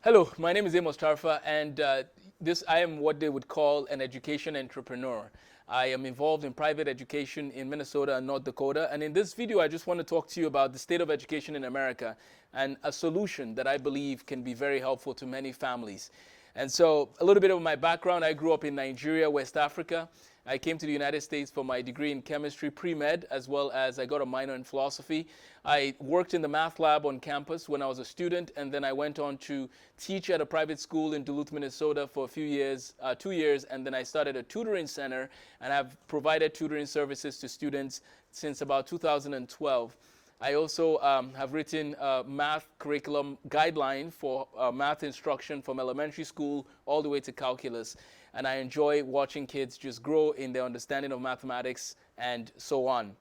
Hello, my name is Amos Tarfa, and I am what they would call an education entrepreneur. I am involved in private education in Minnesota and North Dakota, and in this video I just want to talk to you about the state of education in America and a solution that I believe can be very helpful to many families. And so a little bit of my background: I grew up in Nigeria, West Africa. I came to the United States for my degree in chemistry, pre-med, as well as I got a minor in philosophy. I worked in the math lab on campus when I was a student, and then I went on to teach at a private school in Duluth, Minnesota for a few years, 2 years, and then I started a tutoring center, and I've provided tutoring services to students since about 2012. I also have written a math curriculum guideline for math instruction from elementary school all the way to calculus. And I enjoy watching kids just grow in their understanding of mathematics and so on.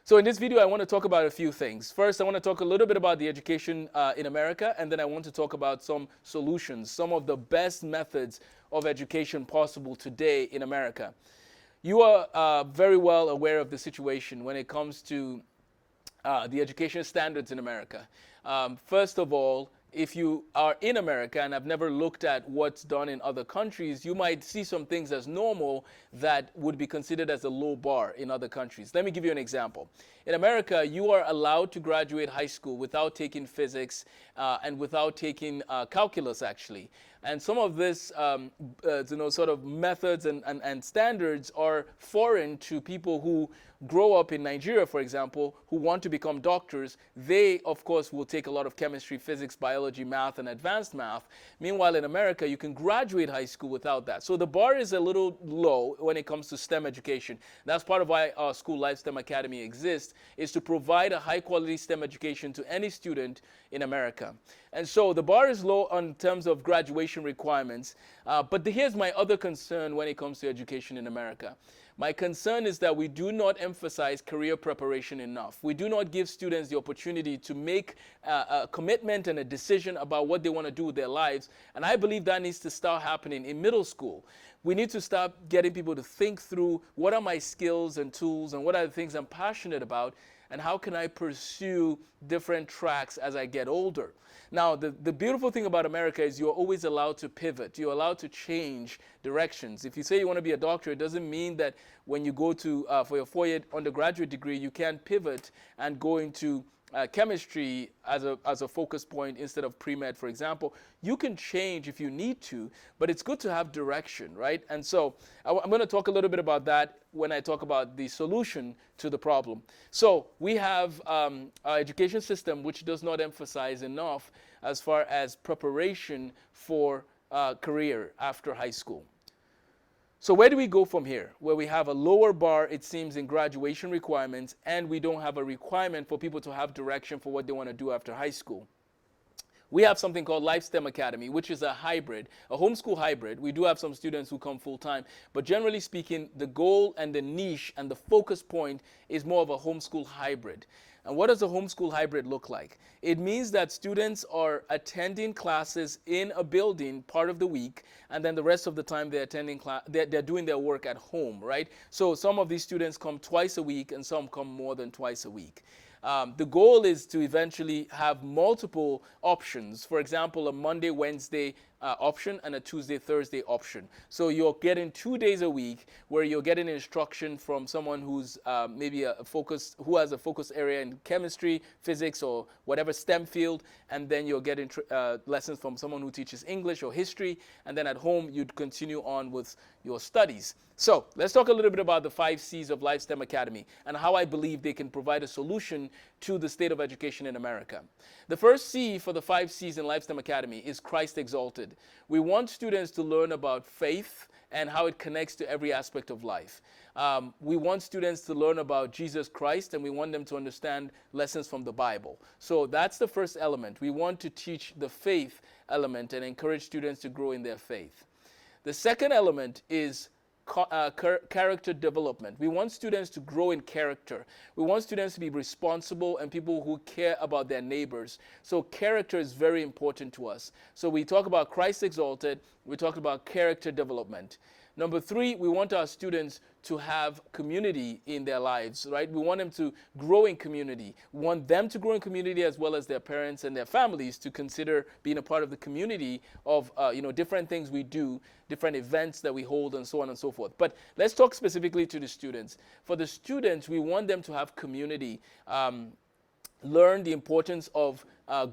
So in this video, I want to talk about a few things. First, I want to talk a little bit about the education in America, and then I want to talk about some solutions, some of the best methods of education possible today in America. You are very well aware of the situation when it comes to the education standards in America. First of all, if you are in America and have never looked at what's done in other countries, you might see some things as normal that would be considered as a low bar in other countries. Let me give you an example. In America, you are allowed to graduate high school without taking physics and without taking calculus, actually. And some of this, sort of methods and standards are foreign to people who grow up in Nigeria, for example, who want to become doctors. They, of course, will take a lot of chemistry, physics, biology, math, and advanced math. Meanwhile, in America, you can graduate high school without that. So the bar is a little low when it comes to STEM education. That's part of why our school Life STEM Academy exists, is to provide a high-quality STEM education to any student in America. And so the bar is low in terms of graduation requirements. But here's my other concern when it comes to education in America. My concern is that we do not emphasize career preparation enough. We do not give students the opportunity to make a commitment and a decision about what they want to do with their lives. And I believe that needs to start happening in middle school. We need to start getting people to think through, what are my skills and tools, and what are the things I'm passionate about, and how can I pursue different tracks as I get older. Now, the beautiful thing about America is you're always allowed to pivot. You're allowed to change directions. If you say you want to be a doctor, it doesn't mean that when you go to for your four-year undergraduate degree, you can pivot and go into chemistry as a focus point instead of pre-med, for example. You can change if you need to, but it's good to have direction, right? And so I'm going to talk a little bit about that when I talk about the solution to the problem. So we have our education system, which does not emphasize enough as far as preparation for career after high school. So where do we go from here? Where we have a lower bar, it seems, in graduation requirements, and we don't have a requirement for people to have direction for what they want to do after high school. We have something called Life STEM Academy, which is a hybrid, a homeschool hybrid. We do have some students who come full-time, but generally speaking, the goal and the niche and the focus point is more of a homeschool hybrid. And what does a homeschool hybrid look like? It means that students are attending classes in a building part of the week, and then the rest of the time they're attending they're doing their work at home, right? So some of these students come twice a week, and some come more than twice a week. The goal is to eventually have multiple options. For example, a Monday, Wednesday option and a Tuesday, Thursday option. So you're getting 2 days a week where you're getting instruction from someone who's maybe who has a focus area in chemistry, physics, or whatever STEM field, and then you're getting lessons from someone who teaches English or history, and then at home you'd continue on with your studies. So let's talk a little bit about the 5 C's of Life STEM Academy and how I believe they can provide a solution to the state of education in America. The first C for the 5 C's in Life STEM Academy is Christ exalted. We want students to learn about faith and how it connects to every aspect of life. We want students to learn about Jesus Christ, and we want them to understand lessons from the Bible. So that's the first element. We want to teach the faith element and encourage students to grow in their faith. The second element is character development. We want students to grow in character. We want students to be responsible and people who care about their neighbors. So character is very important to us. So we talk about Christ exalted, we talk about character development. Number three, we want our students to have community in their lives, right? We want them to grow in community. We want them to grow in community as well as their parents and their families to consider being a part of the community of, different things we do, different events that we hold, and so on and so forth. But let's talk specifically to the students. For the students, we want them to have community, learn the importance of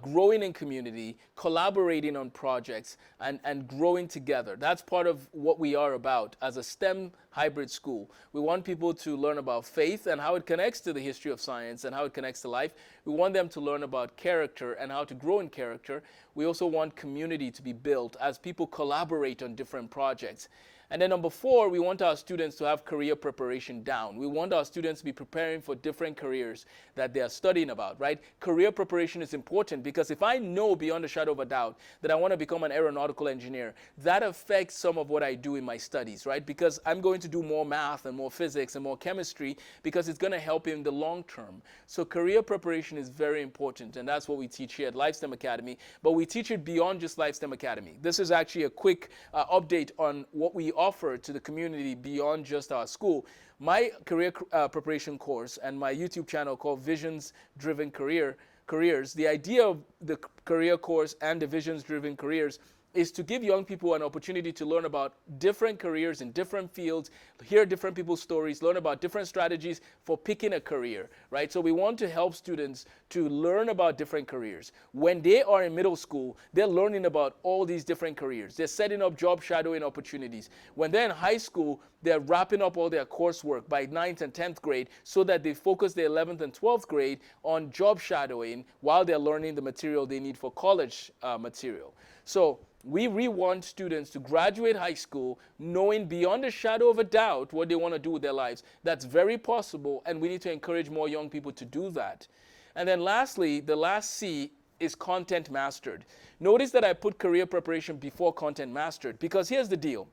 growing in community, collaborating on projects, and growing together. That's part of what we are about as a STEM hybrid school. We want people to learn about faith and how it connects to the history of science and how it connects to life. We want them to learn about character and how to grow in character. We also want community to be built as people collaborate on different projects. And then number four, we want our students to have career preparation down. We want our students to be preparing for different careers that they are studying about, right? Career preparation is important because if I know beyond a shadow of a doubt that I want to become an aeronautical engineer, that affects some of what I do in my studies, right? Because I'm going to do more math and more physics and more chemistry because it's going to help in the long term. So career preparation is very important, and that's what we teach here at LifeSTEM Academy, but we teach it beyond just LifeSTEM Academy. This is actually a quick update on what we offer to the community beyond just our school. My career preparation course and my YouTube channel called Visions Driven Careers, the idea of the career course and the Visions Driven Careers is to give young people an opportunity to learn about different careers in different fields, hear different people's stories, learn about different strategies for picking a career, right? So we want to help students to learn about different careers. When they are in middle school, they're learning about all these different careers. They're setting up job shadowing opportunities. When they're in high school, they're wrapping up all their coursework by 9th and 10th grade so that they focus their 11th and 12th grade on job shadowing while they're learning the material they need for college material. So we want students to graduate high school knowing beyond a shadow of a doubt what they want to do with their lives. That's very possible, and we need to encourage more young people to do that. And then lastly, the last C is content mastered. Notice that I put career preparation before content mastered because here's the deal.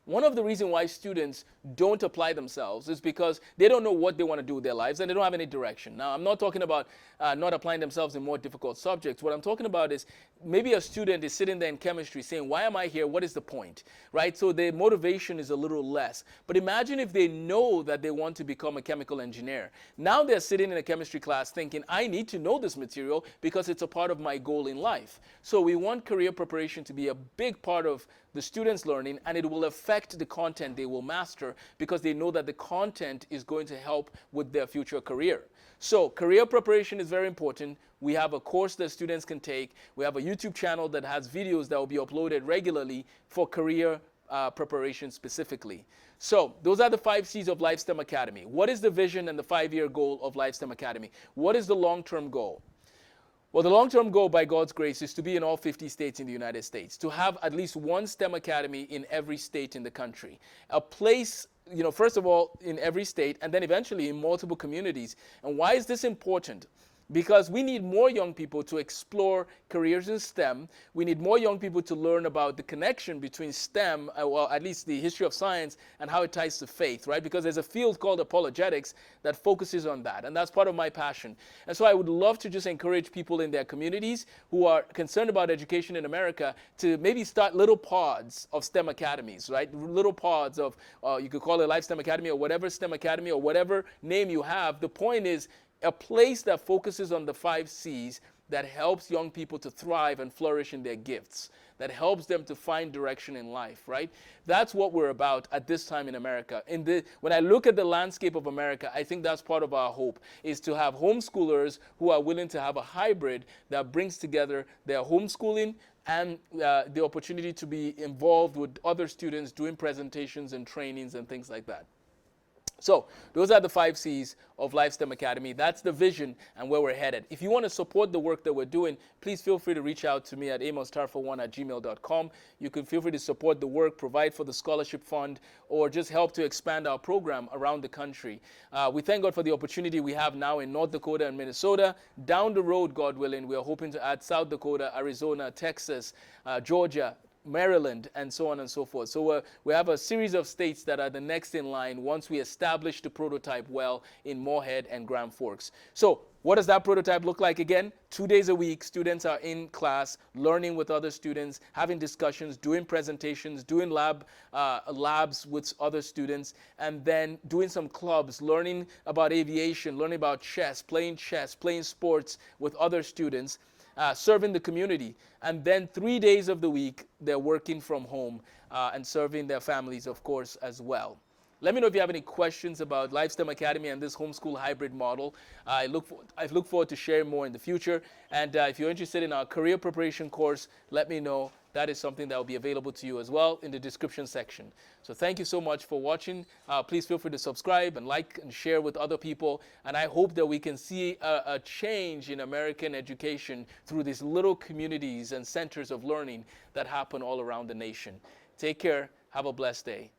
One of the reasons why students don't apply themselves is because they don't know what they want to do with their lives and they don't have any direction. Now, I'm not talking about not applying themselves in more difficult subjects. What I'm talking about is maybe a student is sitting there in chemistry saying, why am I here? What is the point? Right? So their motivation is a little less. But imagine if they know that they want to become a chemical engineer. Now they're sitting in a chemistry class thinking, I need to know this material because it's a part of my goal in life. So we want career preparation to be a big part of the students' learning, and it will affect the content they will master because they know that the content is going to help with their future career. So career preparation is very important. We have a course that students can take. We have a YouTube channel that has videos that will be uploaded regularly for career preparation specifically. So those are the 5 C's of LifeSTEM Academy. What is the vision and the 5-year goal of LifeSTEM Academy? What is the long-term goal? Well, the long-term goal, by God's grace, is to be in all 50 states in the United States, to have at least one STEM academy in every state in the country. A place, first of all, in every state, and then eventually in multiple communities. And why is this important? Because we need more young people to explore careers in STEM. We need more young people to learn about the connection between STEM, well, at least the history of science, and how it ties to faith, right? Because there's a field called Apologetics that focuses on that, and that's part of my passion. And so I would love to just encourage people in their communities who are concerned about education in America to maybe start little pods of STEM academies, right? Little pods of, you could call it Life STEM Academy or whatever STEM Academy or whatever name you have. The point is, a place that focuses on the 5 C's that helps young people to thrive and flourish in their gifts, that helps them to find direction in life, right? That's what we're about at this time in America. When I look at the landscape of America, I think that's part of our hope, is to have homeschoolers who are willing to have a hybrid that brings together their homeschooling and the opportunity to be involved with other students doing presentations and trainings and things like that. So those are the 5 C's of LifeSTEM Academy. That's the vision and where we're headed. If you want to support the work that we're doing, please feel free to reach out to me at amostarfa1@gmail.com. You can feel free to support the work, provide for the scholarship fund, or just help to expand our program around the country. We thank God for the opportunity we have now in North Dakota and Minnesota. Down the road, God willing, we are hoping to add South Dakota, Arizona, Texas, Georgia, Maryland, and so on and so forth. So we have a series of states that are the next in line once we establish the prototype well in Moorhead and Grand Forks. So What does that prototype look like again? 2 days a week, students are in class, learning with other students, having discussions, doing presentations, doing labs with other students, and then doing some clubs, learning about aviation, learning about chess, playing sports with other students, serving the community. And then 3 days of the week, they're working from home and serving their families, of course, as well. Let me know if you have any questions about LifeSTEM Academy and this homeschool hybrid model. I look forward to sharing more in the future. And if you're interested in our career preparation course, let me know. That is something that will be available to you as well in the description section. So thank you so much for watching. Please feel free to subscribe and like and share with other people. And I hope that we can see a change in American education through these little communities and centers of learning that happen all around the nation. Take care. Have a blessed day.